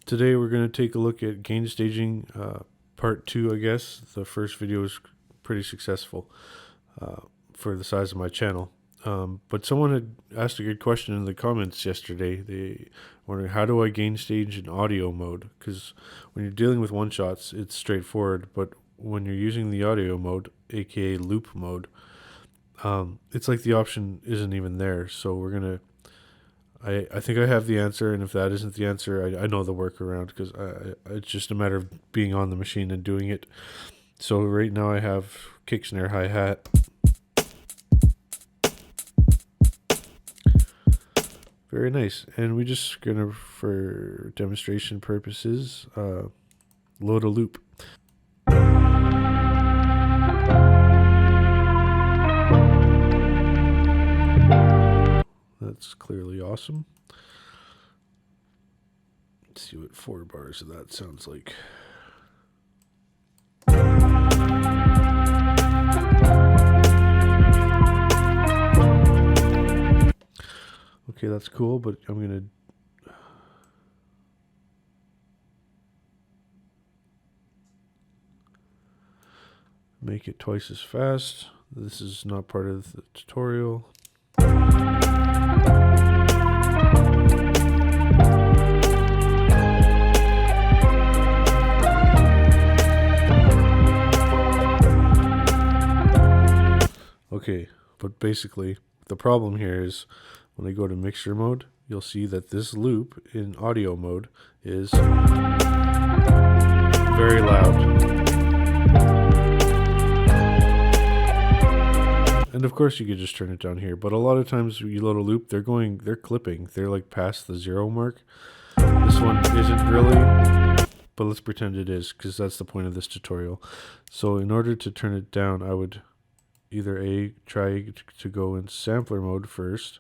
Today we're going to take a look at gain staging part 2, I guess. The first video was pretty successful for the size of my channel. But someone had asked a good question in the comments yesterday. They wondering, how do I gain stage in audio mode? Because when you're dealing with one-shots, it's straightforward. But when you're using the audio mode, aka loop mode, it's like the option isn't even there. So we're going to... I think I have the answer, and if that isn't the answer, I know the workaround, because it's just a matter of being on the machine and doing it. So right now I have kick, snare, hi-hat. Very nice. And we just gonna, for demonstration purposes, load a loop. That's clearly awesome. Let's see what 4 bars of that sounds like. Okay, that's cool, but I'm going to make it twice as fast. This is not part of the tutorial. Okay, but basically the problem here is when I go to mixer mode, you'll see that this loop in audio mode is very loud. And of course you could just turn it down here, but a lot of times when you load a loop, they're clipping. They're like past the 0 mark. This one isn't really, but let's pretend it is, because that's the point of this tutorial. So in order to turn it down, I would either try to go in sampler mode first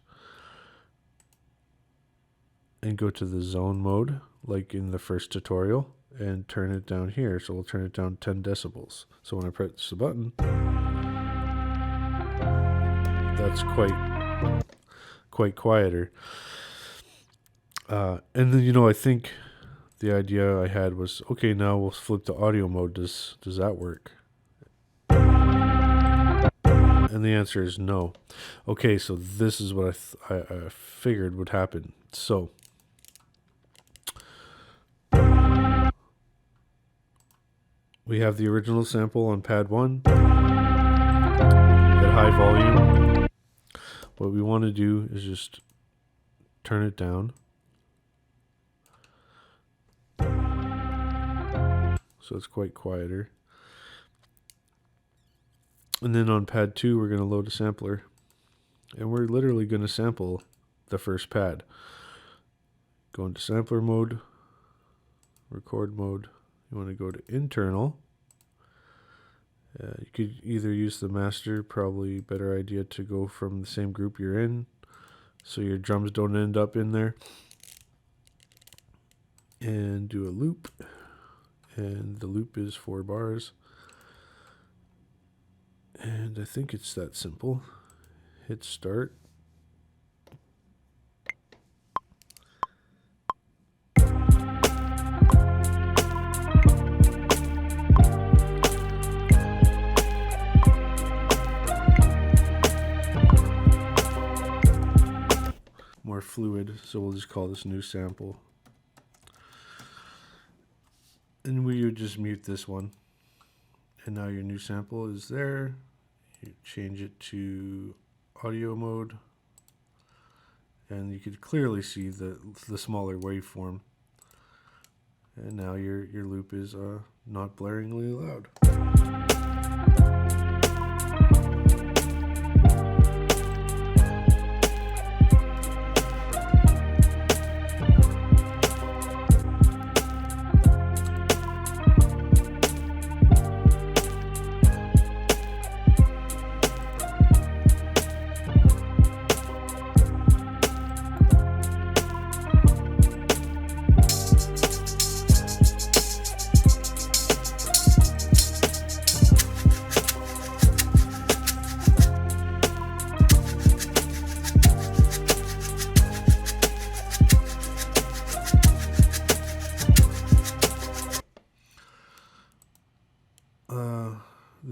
and go to the zone mode like in the first tutorial and turn it down here. So we'll turn it down 10 decibels. So when I press the button, that's quite quieter. And then, I think the idea I had was, okay, now we'll flip to audio mode. Does that work? And the answer is no. Okay, so this is what I figured would happen. So we have the original sample on pad 1 at high volume. What we want to do is just turn it down. So it's quite quieter. And then on pad 2, we're going to load a sampler. And we're literally going to sample the first pad. Go into sampler mode, record mode. You want to go to internal. You could either use the master, probably better idea to go from the same group you're in, so your drums don't end up in there. And do a loop. And the loop is 4 bars. And I think it's that simple. Hit start. More fluid, so we'll just call this new sample. And we would just mute this one. And now your new sample is there. You change it to audio mode. And you could clearly see the smaller waveform. And now your loop is not blaringly loud.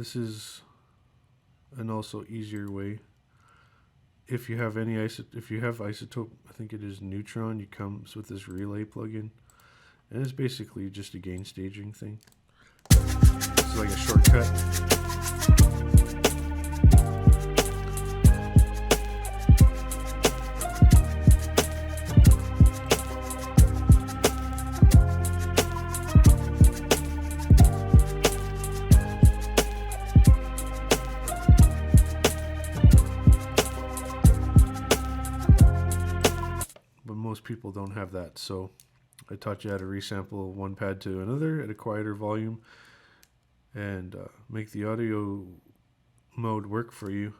this is an also easier way. If you have isotope, I think it is neutron, it comes with this relay plugin, and it's basically just a gain staging thing. It's like a shortcut. But most people don't have that, so I taught you how to resample one pad to another at a quieter volume and make the audio mode work for you.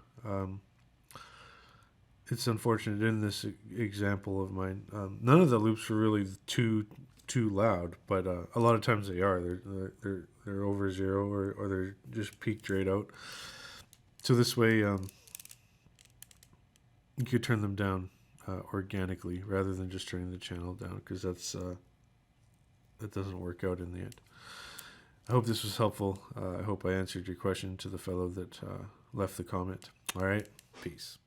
It's unfortunate in this example of mine, none of the loops were really too loud, but a lot of times they are. They're over zero, or they're just peaked right out. So this way, you could turn them down organically rather than just turning the channel down, because that doesn't work out in the end. I hope this was helpful. I hope I answered your question to the fellow that left the comment. All right, peace.